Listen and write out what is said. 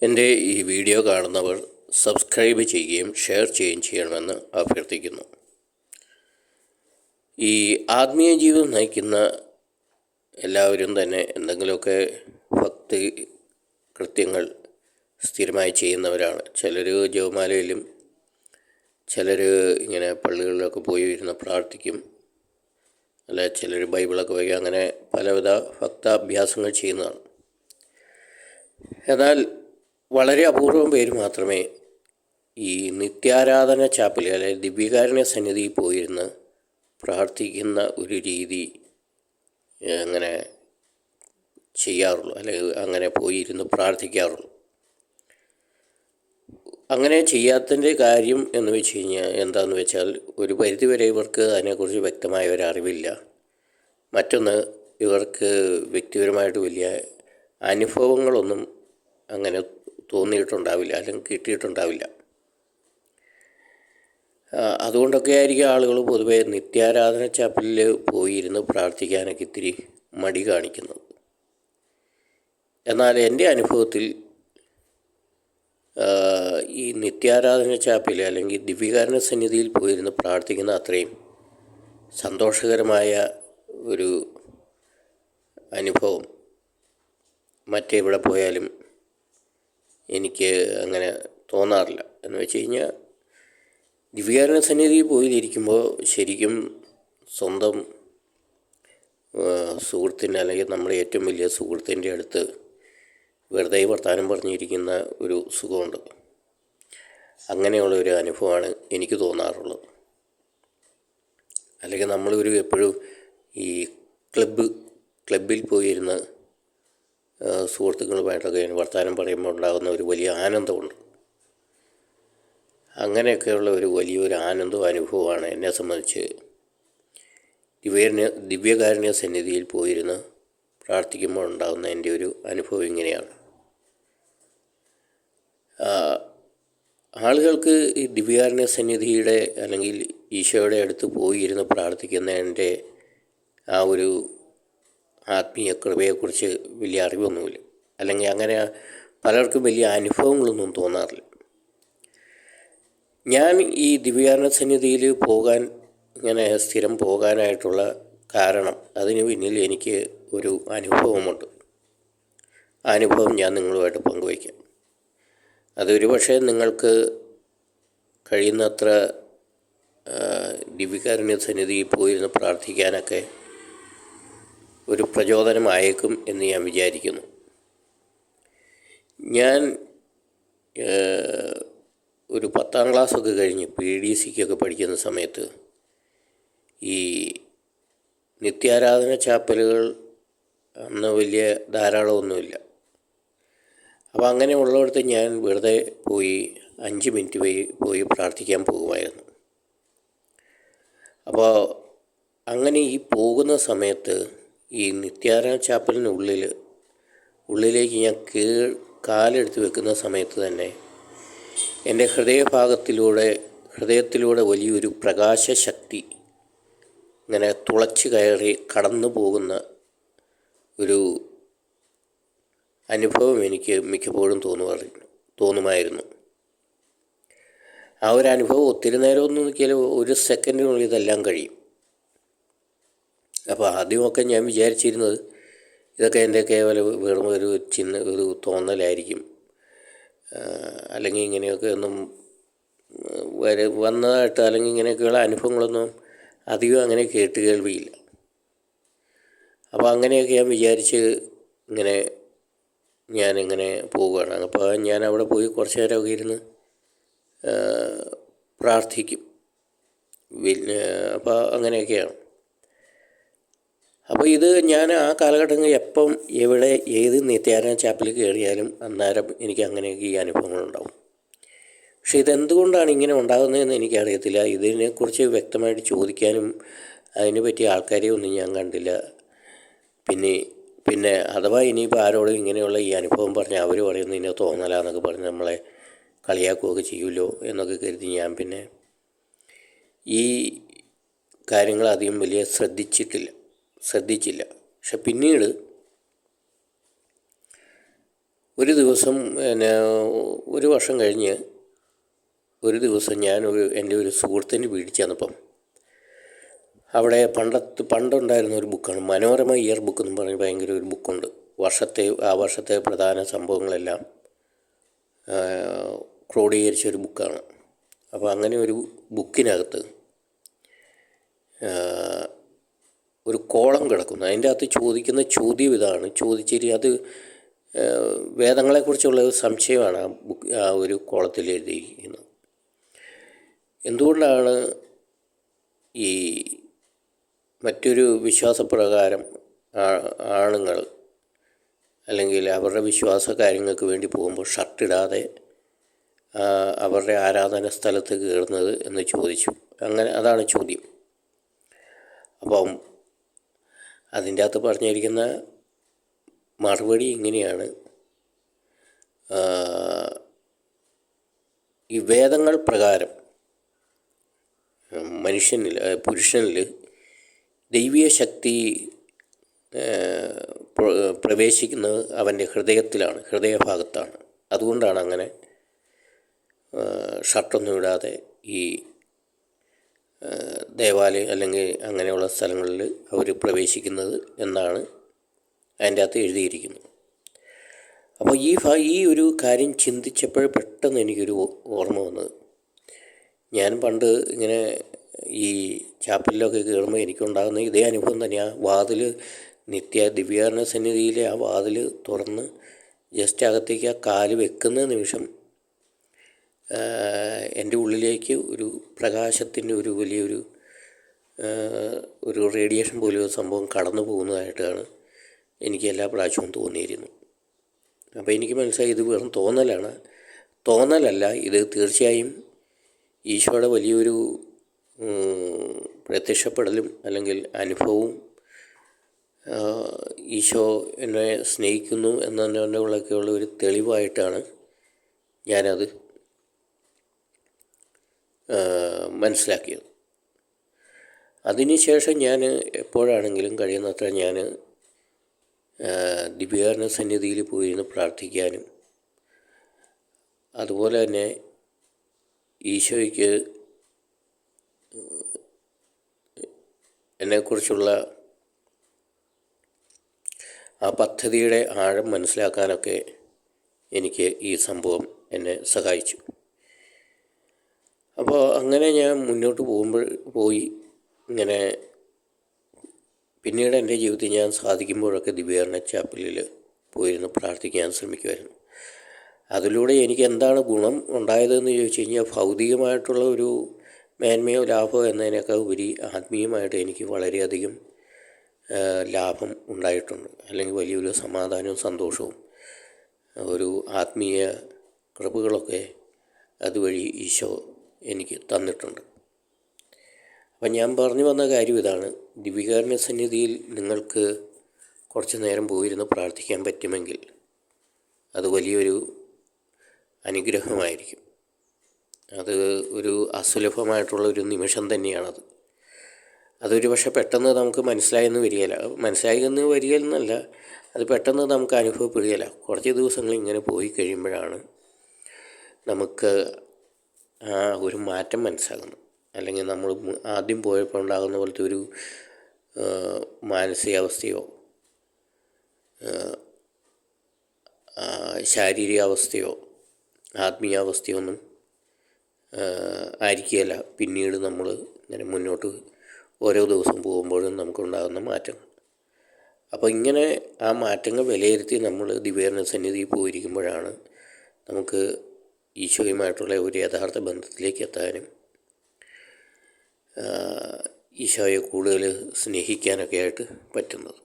എൻ്റെ ഈ വീഡിയോ കാണുന്നവർ സബ്സ്ക്രൈബ് ചെയ്യുകയും ഷെയർ ചെയ്യുകയും ചെയ്യണമെന്ന് അഭ്യർത്ഥിക്കുന്നു. ഈ ആത്മീയ ജീവിതം നയിക്കുന്ന എല്ലാവരും തന്നെ എന്തെങ്കിലുമൊക്കെ ഭക്തി കൃത്യങ്ങൾ സ്ഥിരമായി ചെയ്യുന്നവരാണ്. ചിലർ ജപമാലയിലും ചിലർ ഇങ്ങനെ പള്ളികളിലൊക്കെ പോയി ഇരുന്ന് പ്രാർത്ഥിക്കും, അല്ല ചിലർ ബൈബിളൊക്കെ വായിക്കും. അങ്ങനെ പലവിധ ഭക്താഭ്യാസങ്ങൾ ചെയ്യുന്നതാണ്. എന്നാൽ വളരെ അപൂർവം പേര് മാത്രമേ ഈ നിത്യാരാധന ചാപ്പൽ അല്ലെങ്കിൽ ദിവ്യകാരുണ്യ സന്നിധിയിൽ പോയിരുന്ന് പ്രാർത്ഥിക്കുന്ന ഒരു രീതി അങ്ങനെ ചെയ്യാറുള്ളൂ, അല്ലെങ്കിൽ അങ്ങനെ പോയിരുന്ന് പ്രാർത്ഥിക്കാറുള്ളൂ. അങ്ങനെ ചെയ്യാത്തതിൻ്റെ കാര്യം എന്ന് വെച്ച് കഴിഞ്ഞാൽ എന്താണെന്ന് വെച്ചാൽ, ഒരു പരിധിവരെ ഇവർക്ക് അതിനെക്കുറിച്ച് വ്യക്തമായ ഒരു അറിവില്ല. മറ്റൊന്ന്, ഇവർക്ക് വ്യക്തിപരമായിട്ട് വലിയ അനുഭവങ്ങളൊന്നും അങ്ങനെ തോന്നിയിട്ടുണ്ടാവില്ല, അല്ലെങ്കിൽ കിട്ടിയിട്ടുണ്ടാവില്ല. അതുകൊണ്ടൊക്കെ ആയിരിക്കും ആളുകൾ പൊതുവെ നിത്യാരാധന ചാപ്പലിൽ പോയിരുന്ന് പ്രാർത്ഥിക്കാനൊക്കെ ഇത്തിരി മടി കാണിക്കുന്നത്. എന്നാൽ എൻ്റെ അനുഭവത്തിൽ ഈ നിത്യാരാധന ചാപ്പൽ അല്ലെങ്കിൽ ദിവ്യകാരുണ്യ സന്നിധിയിൽ പോയിരുന്ന് പ്രാർത്ഥിക്കുന്ന അത്രയും സന്തോഷകരമായ ഒരു അനുഭവം മറ്റെവിടെ പോയാലും എനിക്ക് അങ്ങനെ തോന്നാറില്ല. എന്ന് വെച്ച് കഴിഞ്ഞാൽ, ദിവ്യകാരുണ്യ സന്നിധിയിൽ പോയിരിക്കുമ്പോൾ ശരിക്കും സ്വന്തം സുഹൃത്തിൻ്റെ അല്ലെങ്കിൽ നമ്മുടെ ഏറ്റവും വലിയ സുഹൃത്തിൻ്റെ അടുത്ത് വെറുതെ വർത്താനം പറഞ്ഞിരിക്കുന്ന ഒരു സുഖമുണ്ട്. അങ്ങനെയുള്ള ഒരു അനുഭവമാണ് എനിക്ക് തോന്നാറുള്ളത്. അല്ലെങ്കിൽ നമ്മളൊരു എപ്പോഴും ഈ ക്ലബ്ബിൽ പോയിരുന്ന് സുഹൃത്തുക്കളുമായിട്ടൊക്കെ വർത്തമാനം പറയുമ്പോൾ ഉണ്ടാകുന്ന ഒരു വലിയ ആനന്ദമുണ്ട്. അങ്ങനെയൊക്കെയുള്ള ഒരു വലിയൊരു ആനന്ദവും അനുഭവമാണ് എന്നെ സംബന്ധിച്ച് ദിവ്യകാരുണ്യ സന്നിധിയിൽ പോയിരുന്ന് പ്രാർത്ഥിക്കുമ്പോൾ ഉണ്ടാകുന്ന എൻ്റെ ഒരു അനുഭവം ഇങ്ങനെയാണ്. ആളുകൾക്ക് ഈ ദിവ്യകാരുണ്യ സന്നിധിയുടെ അല്ലെങ്കിൽ ഈശോയുടെ അടുത്ത് പോയിരുന്ന് പ്രാർത്ഥിക്കുന്നതിൻ്റെ ആ ഒരു ആത്മീയ കൃപയെക്കുറിച്ച് വലിയ അറിവൊന്നുമില്ല, അല്ലെങ്കിൽ അങ്ങനെ പലർക്കും വലിയ അനുഭവങ്ങളൊന്നും തോന്നാറില്ല. ഞാൻ ഈ ദിവ്യകാരുണ്യ സന്നിധിയിൽ പോകാൻ ഇങ്ങനെ സ്ഥിരം പോകാനായിട്ടുള്ള കാരണം, അതിന് പിന്നിൽ എനിക്ക് ഒരു അനുഭവമുണ്ട്. ആ അനുഭവം ഞാൻ നിങ്ങളുമായിട്ട് പങ്കുവയ്ക്കാം. അതൊരു പക്ഷേ നിങ്ങൾക്ക് കഴിയുന്നത്ര ദിവ്യകാരുണ്യ സന്നിധിയിൽ പോയിരുന്ന് പ്രാർത്ഥിക്കാനൊക്കെ ഒരു പ്രചോദനമായേക്കും എന്ന് ഞാൻ വിചാരിക്കുന്നു. ഞാൻ ഒരു 10ാം ക്ലാസ്സൊക്കെ കഴിഞ്ഞ് PDCക്കൊക്കെ പഠിക്കുന്ന സമയത്ത് ഈ നിത്യാരാധന ചാപ്പലുകൾ അന്ന് വലിയ ധാരാളമൊന്നുമില്ല. അപ്പോൾ അങ്ങനെ ഉള്ളിടത്ത് ഞാൻ വെറുതെ പോയി 5 മിനിറ്റ് പോയി പ്രാർത്ഥിക്കാൻ പോകുമായിരുന്നു. അപ്പോൾ അങ്ങനെ ഈ പോകുന്ന സമയത്ത് ഈ നിത്യാരാധന ഉള്ളിലേക്ക് ഞാൻ കാലെടുത്ത് വെക്കുന്ന സമയത്ത് തന്നെ എൻ്റെ ഹൃദയത്തിലൂടെ വലിയൊരു പ്രകാശശക്തി ഇങ്ങനെ തുളച്ച് കയറി കടന്നു പോകുന്ന ഒരു അനുഭവം എനിക്ക് മിക്കപ്പോഴും തോന്നുമായിരുന്നു. ആ ഒരു അനുഭവം ഒത്തിരി നേരമൊന്നും നോക്കിയാൽ ഒരു സെക്കൻഡിനുള്ളിൽ ഇതെല്ലാം കഴിയും. അപ്പോൾ ആദ്യമൊക്കെ ഞാൻ വിചാരിച്ചിരുന്നത് ഇതൊക്കെ എൻ്റെ കേവലം വെറും ഒരു തോന്നലായിരിക്കും, അല്ലെങ്കിൽ ഇങ്ങനെയൊക്കെ ഒന്നും വന്നതായിട്ട് അല്ലെങ്കിൽ ഇങ്ങനെയൊക്കെയുള്ള അനുഭവങ്ങളൊന്നും അധികം അങ്ങനെ കേൾവിയില്ല. അപ്പോൾ അങ്ങനെയൊക്കെ ഞാൻ വിചാരിച്ച് ഞാനിങ്ങനെ പോവുകയാണ്. അപ്പോൾ ഞാൻ അവിടെ പോയി കുറച്ച് നേരമൊക്കെ ഇരുന്ന് പ്രാർത്ഥിക്കും. അപ്പോൾ അങ്ങനെയൊക്കെയാണ്. അപ്പോൾ ഇത് ഞാൻ ആ കാലഘട്ടങ്ങളിൽ എപ്പം എവിടെ ഏത് നിത്യാരാധന ചാപ്പലിൽ കയറിയാലും അന്നേരം എനിക്ക് അങ്ങനെയൊക്കെ ഈ അനുഭവങ്ങളുണ്ടാവും. പക്ഷേ ഇതെന്തുകൊണ്ടാണ് ഇങ്ങനെ ഉണ്ടാകുന്നതെന്ന് എനിക്കറിയത്തില്ല. ഇതിനെക്കുറിച്ച് വ്യക്തമായിട്ട് ചോദിക്കാനും അതിനെ പറ്റിയ ആൾക്കാരെ ഒന്നും ഞാൻ കണ്ടില്ല. പിന്നെ അഥവാ ഇനിയിപ്പോൾ ആരോടും ഇങ്ങനെയുള്ള ഈ അനുഭവം പറഞ്ഞാൽ അവർ പറയുന്നത് ഇങ്ങനെ തോന്നലാന്നൊക്കെ പറഞ്ഞ് നമ്മളെ കളിയാക്കുകയൊക്കെ ചെയ്യുമല്ലോ എന്നൊക്കെ കരുതി ഞാൻ പിന്നെ ഈ കാര്യങ്ങൾ അധികം വലിയ ശ്രദ്ധിച്ചില്ല. പക്ഷെ പിന്നീട് ഒരു ദിവസം പിന്നെ ഒരു വർഷം കഴിഞ്ഞ് ഒരു ദിവസം എൻ്റെ ഒരു സുഹൃത്തിൻ്റെ വീട്ടിൽ ചെന്നപ്പം അവിടെ പണ്ടുണ്ടായിരുന്ന ഒരു ബുക്കാണ് മനോരമ ഇയർ ബുക്ക് എന്ന് പറഞ്ഞ് ഭയങ്കര ഒരു ബുക്കുണ്ട്. ആ വർഷത്തെ പ്രധാന സംഭവങ്ങളെല്ലാം ക്രോഡീകരിച്ച ഒരു ബുക്കാണ്. അപ്പോൾ അങ്ങനെ ഒരു ബുക്കിനകത്ത് ഒരു കോളം കിടക്കുന്നു. അതിൻ്റെ അകത്ത് ചോദിക്കുന്ന ചോദ്യം ഇതാണ്. അത് വേദങ്ങളെക്കുറിച്ചുള്ള ഒരു സംശയമാണ് ആ ഒരു കോളത്തിൽ എഴുതിയിരിക്കുന്നത്. എന്തുകൊണ്ടാണ് ഈ മറ്റൊരു വിശ്വാസപ്രകാരം ആണുങ്ങൾ അല്ലെങ്കിൽ അവരുടെ വിശ്വാസ കാര്യങ്ങൾക്ക് വേണ്ടി പോകുമ്പോൾ ഷർട്ടിടാതെ അവരുടെ ആരാധന സ്ഥലത്ത് കയറുന്നത് എന്ന് ചോദിച്ചു. അതാണ് ചോദ്യം. അപ്പം അതിൻ്റെ അകത്ത് പറഞ്ഞിരിക്കുന്ന മറുപടി ഇങ്ങനെയാണ്: ഈ വേദങ്ങൾ പ്രകാരം പുരുഷനിൽ ദൈവീയ ശക്തി പ്രവേശിക്കുന്നത് അവൻ്റെ ഹൃദയഭാഗത്താണ്. അതുകൊണ്ടാണ് അങ്ങനെ ഷർട്ടൊന്നും ഇടാതെ ഈ ദേവാലയം അല്ലെങ്കിൽ അങ്ങനെയുള്ള സ്ഥലങ്ങളിൽ അവർ പ്രവേശിക്കുന്നത് എന്നാണ് അതിൻ്റെ അകത്ത് എഴുതിയിരിക്കുന്നത്. അപ്പോൾ ഈ ഒരു കാര്യം ചിന്തിച്ചപ്പോൾ പെട്ടെന്ന് എനിക്കൊരു ഓർമ്മ വന്നത്, ഞാൻ പണ്ട് ഇങ്ങനെ ഈ ചാപ്പലിലൊക്കെ കയറുമ്പോൾ എനിക്കുണ്ടാകുന്ന ഇതേ അനുഭവം തന്നെയാണ്. ദിവ്യാരണ സന്നിധിയിലെ ആ വാതിൽ തുറന്ന് ജസ്റ്റ് അകത്തേക്ക് ആ കാല് വെക്കുന്ന നിമിഷം എൻ്റെ ഉള്ളിലേക്ക് ഒരു പ്രകാശത്തിൻ്റെ ഒരു വലിയൊരു റേഡിയേഷൻ പോലെയൊരു സംഭവം കടന്നു പോകുന്നതായിട്ടാണ് എനിക്ക് എല്ലാ പ്രാവശ്യവും തോന്നിയിരുന്നു. അപ്പോൾ എനിക്ക് മനസ്സിലായി ഇത് വെറും തോന്നലല്ല, ഇത് തീർച്ചയായും ഈശോയുടെ വലിയൊരു പ്രത്യക്ഷപ്പെടലും അല്ലെങ്കിൽ അനുഭവവും ഈശോ എന്നെ സ്നേഹിക്കുന്നു എന്നതിനൊക്കെയുള്ള ഒരു തെളിവായിട്ടാണ് ഞാനത് മനസ്സിലാക്കിയത്. അതിനുശേഷം ഞാൻ എപ്പോഴാണെങ്കിലും കഴിയുന്നത്ര ഞാൻ ദിവ്യകാരുണ്യ സന്നിധിയിൽ പോയിരുന്ന് പ്രാർത്ഥിക്കാനും അതുപോലെ തന്നെ ഈശോയ്ക്ക് എന്നെക്കുറിച്ചുള്ള ആ പദ്ധതിയുടെ ആഴം മനസ്സിലാക്കാനൊക്കെ എനിക്ക് ഈ സംഭവം എന്നെ സഹായിച്ചു. അപ്പോൾ അങ്ങനെ ഞാൻ മുന്നോട്ട് പോയി ഇങ്ങനെ പിന്നീട് എൻ്റെ ജീവിതത്തിൽ ഞാൻ സാധിക്കുമ്പോഴൊക്കെ ദിവ്യകാരുണ്യ ചാപ്പലിൽ പോയിരുന്ന് പ്രാർത്ഥിക്കാൻ ശ്രമിക്കുമായിരുന്നു. അതിലൂടെ എനിക്ക് എന്താണ് ഗുണം ഉണ്ടായതെന്ന് ചോദിച്ചു കഴിഞ്ഞാൽ, ഭൗതികമായിട്ടുള്ള ഒരു മേന്മയോ ലാഭമോ എന്നതിനേക്കാൾ ഉപരി ആത്മീയമായിട്ട് എനിക്ക് വളരെയധികം ലാഭം ഉണ്ടായിട്ടുണ്ട്. അല്ലെങ്കിൽ വലിയൊരു സമാധാനവും സന്തോഷവും ഒരു ആത്മീയ കൃപകളൊക്കെ അതുവഴി ഈശോ എനിക്ക് തന്നിട്ടുണ്ട്. അപ്പം ഞാൻ പറഞ്ഞു വന്ന കാര്യം ഇതാണ്: ദിവ്യകാരുണ്യ സന്നിധിയിൽ നിങ്ങൾക്ക് കുറച്ച് നേരം പോയിരുന്ന് പ്രാർത്ഥിക്കാൻ പറ്റുമെങ്കിൽ അത് വലിയൊരു അനുഗ്രഹമായിരിക്കും. അത് ഒരു അസുലഭമായിട്ടുള്ള ഒരു നിമിഷം തന്നെയാണത്. അതൊരു പക്ഷേ പെട്ടെന്ന് നമുക്ക് മനസ്സിലായെന്ന് വരികയെന്നല്ല, അത് പെട്ടെന്ന് നമുക്ക് അനുഭവപ്പെടുകയില്ല. കുറച്ച് ദിവസങ്ങൾ ഇങ്ങനെ പോയി കഴിയുമ്പോഴാണ് നമുക്ക് ആ ഒരു മാറ്റം മനസ്സിലാകുന്നത്. അല്ലെങ്കിൽ നമ്മൾ ആദ്യം പോയപ്പോൾ ഉണ്ടാകുന്ന പോലത്തെ ഒരു മാനസികാവസ്ഥയോ ശാരീരികാവസ്ഥയോ ആത്മീയാവസ്ഥയോ ഒന്നും ആയിരിക്കുകയില്ല പിന്നീട് നമ്മൾ ഇങ്ങനെ മുന്നോട്ട് ഓരോ ദിവസം പോകുമ്പോഴും നമുക്കുണ്ടാകുന്ന മാറ്റങ്ങൾ. അപ്പോൾ ഇങ്ങനെ ആ മാറ്റങ്ങൾ വിലയിരുത്തി നമ്മൾ ദിവ്യകാരുണ്യ സന്നിധിയിൽ പോയിരിക്കുമ്പോഴാണ് നമുക്ക് ഈശോയുമായിട്ടുള്ള ഒരു യഥാർത്ഥ ബന്ധത്തിലേക്ക് എത്താനും ഈശോയെ കൂടുതൽ സ്നേഹിക്കാനൊക്കെ ആയിട്ട് പറ്റുന്നത്.